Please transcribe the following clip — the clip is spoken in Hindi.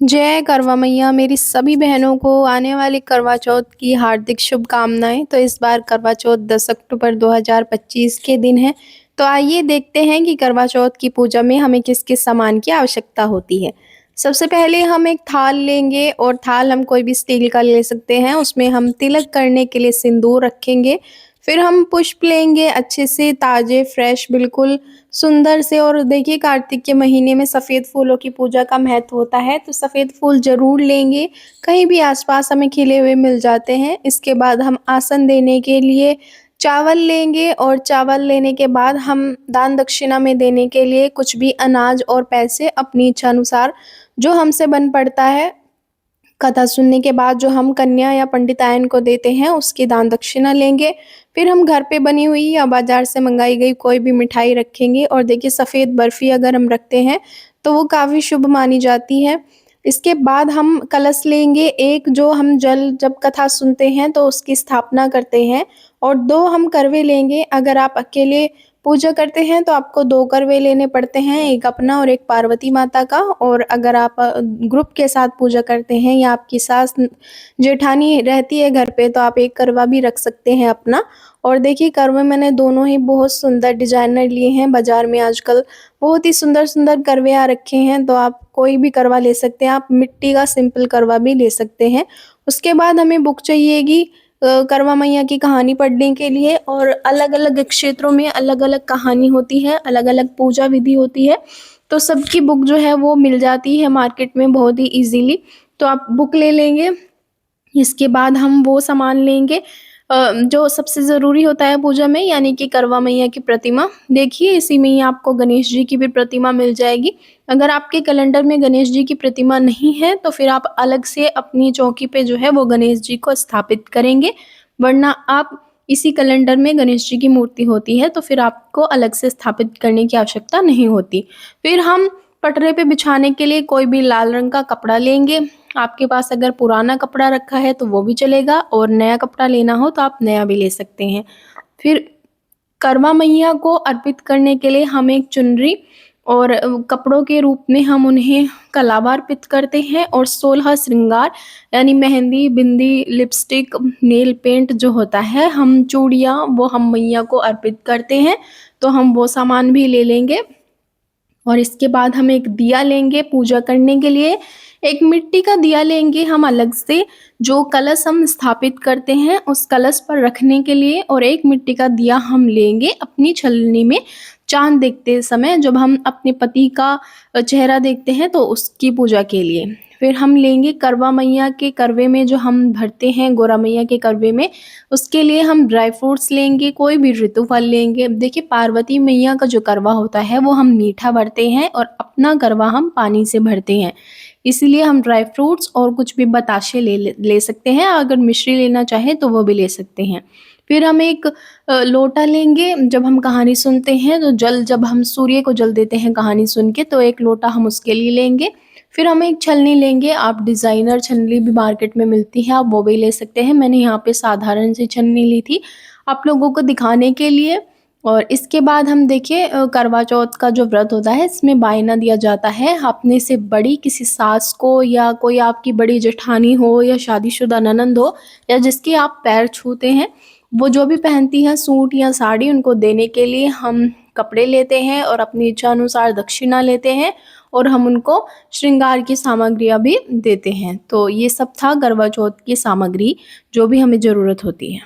जय करवा मैया मेरी सभी बहनों को आने वाली करवा चौथ की हार्दिक शुभकामनाएं। तो इस बार करवा चौथ 10 अक्टूबर 2025 के दिन है। तो आइए देखते हैं कि करवा चौथ की पूजा में हमें किस किस सामान की आवश्यकता होती है। सबसे पहले हम एक थाल लेंगे और थाल हम कोई भी स्टील का ले सकते हैं। उसमें हम तिलक करने के लिए सिंदूर रखेंगे। फिर हम पुष्प लेंगे अच्छे से ताज़े फ्रेश बिल्कुल सुंदर से। और देखिए कार्तिक के महीने में सफ़ेद फूलों की पूजा का महत्व होता है, तो सफ़ेद फूल ज़रूर लेंगे। कहीं भी आसपास हमें खिले हुए मिल जाते हैं। इसके बाद हम आसन देने के लिए चावल लेंगे और चावल लेने के बाद हम दान दक्षिणा में देने के लिए कुछ भी अनाज और पैसे अपनी इच्छा अनुसार जो हमसे बन पड़ता है। कथा सुनने के बाद जो हम कन्या या पंडितायन को देते हैं उसकी दान दक्षिणा लेंगे। फिर हम घर पे बनी हुई या बाजार से मंगाई गई कोई भी मिठाई रखेंगे। और देखिए सफ़ेद बर्फ़ी अगर हम रखते हैं तो वो काफ़ी शुभ मानी जाती है। इसके बाद हम कलश लेंगे एक, जो हम जल जब कथा सुनते हैं तो उसकी स्थापना करते हैं। और 2 हम करवे लेंगे। अगर आप अकेले पूजा करते हैं तो आपको 2 करवे लेने पड़ते हैं, एक अपना और एक पार्वती माता का। और अगर आप ग्रुप के साथ पूजा करते हैं या आपकी सास जेठानी रहती है घर पे तो आप एक करवा भी रख सकते हैं अपना। और देखिए करवे मैंने दोनों ही बहुत सुंदर डिजाइनर लिए हैं। बाजार में आजकल बहुत ही सुंदर सुंदर करवे आ रखे हैं, तो आप कोई भी करवा ले सकते हैं। आप मिट्टी का सिंपल करवा भी ले सकते हैं। उसके बाद हमें बुक चाहिएगी करवा मैया की कहानी पढ़ने के लिए। और अलग अलग क्षेत्रों में अलग अलग कहानी होती है, अलग अलग पूजा विधि होती है। तो सबकी बुक जो है वो मिल जाती है मार्केट में बहुत ही इजीली। तो आप बुक ले लेंगे। इसके बाद हम वो सामान लेंगे जो सबसे ज़रूरी होता है पूजा में, यानी कि करवा मैया की प्रतिमा। देखिए इसी में ही आपको गणेश जी की भी प्रतिमा मिल जाएगी। अगर आपके कैलेंडर में गणेश जी की प्रतिमा नहीं है तो फिर आप अलग से अपनी चौकी पे जो है वो गणेश जी को स्थापित करेंगे। वरना आप इसी कैलेंडर में गणेश जी की मूर्ति होती है तो फिर आपको अलग से स्थापित करने की आवश्यकता नहीं होती। फिर हम पटरे पे बिछाने के लिए कोई भी लाल रंग का कपड़ा लेंगे। आपके पास अगर पुराना कपड़ा रखा है तो वो भी चलेगा, और नया कपड़ा लेना हो तो आप नया भी ले सकते हैं। फिर करवा मैया को अर्पित करने के लिए हम एक चुनरी और कपड़ों के रूप में हम उन्हें कलावा अर्पित करते हैं। और 16 श्रृंगार यानी मेहंदी, बिंदी, लिपस्टिक, नेल पेंट जो होता है, हम चूड़ियाँ वो हम मैया को अर्पित करते हैं। तो हम वो सामान भी ले लेंगे। और इसके बाद हम एक दिया लेंगे पूजा करने के लिए। एक मिट्टी का दिया लेंगे हम अलग से, जो कलश हम स्थापित करते हैं उस कलश पर रखने के लिए। और एक मिट्टी का दिया हम लेंगे अपनी छलनी में चाँद देखते समय, जब हम अपने पति का चेहरा देखते हैं तो उसकी पूजा के लिए। फिर हम लेंगे करवा मैया के करवे में जो हम भरते हैं गोरा मैया के करवे में, उसके लिए हम ड्राई फ्रूट्स लेंगे, कोई भी ऋतु फल लेंगे। देखिए पार्वती मैया का जो करवा होता है वो हम मीठा भरते हैं और अपना करवा हम पानी से भरते हैं। इसीलिए हम ड्राई फ्रूट्स और कुछ भी बताशे ले सकते हैं। अगर मिश्री लेना चाहें तो वो भी ले सकते हैं। फिर हम एक लोटा लेंगे। जब हम कहानी सुनते हैं तो जल जब हम सूर्य को जल देते हैं कहानी सुन के, तो एक लोटा हम उसके लिए लेंगे। फिर हम एक छलनी लेंगे। आप डिज़ाइनर छलनी भी मार्केट में मिलती है, आप वो भी ले सकते हैं। मैंने यहाँ पे साधारण सी छलनी ली थी आप लोगों को दिखाने के लिए। और इसके बाद हम देखिए करवा चौथ का जो व्रत होता है इसमें बायना दिया जाता है। अपने से बड़ी किसी सास को, या कोई आपकी बड़ी जेठानी हो, या शादीशुदा ननंद हो, या जिसके आप पैर छूते हैं, वो जो भी पहनती हैं सूट या साड़ी, उनको देने के लिए हम कपड़े लेते हैं और अपनी इच्छा अनुसार दक्षिणा लेते हैं। और हम उनको श्रृंगार की सामग्रियाँ भी देते हैं। तो ये सब था करवा चौथ की सामग्री जो भी हमें ज़रूरत होती है।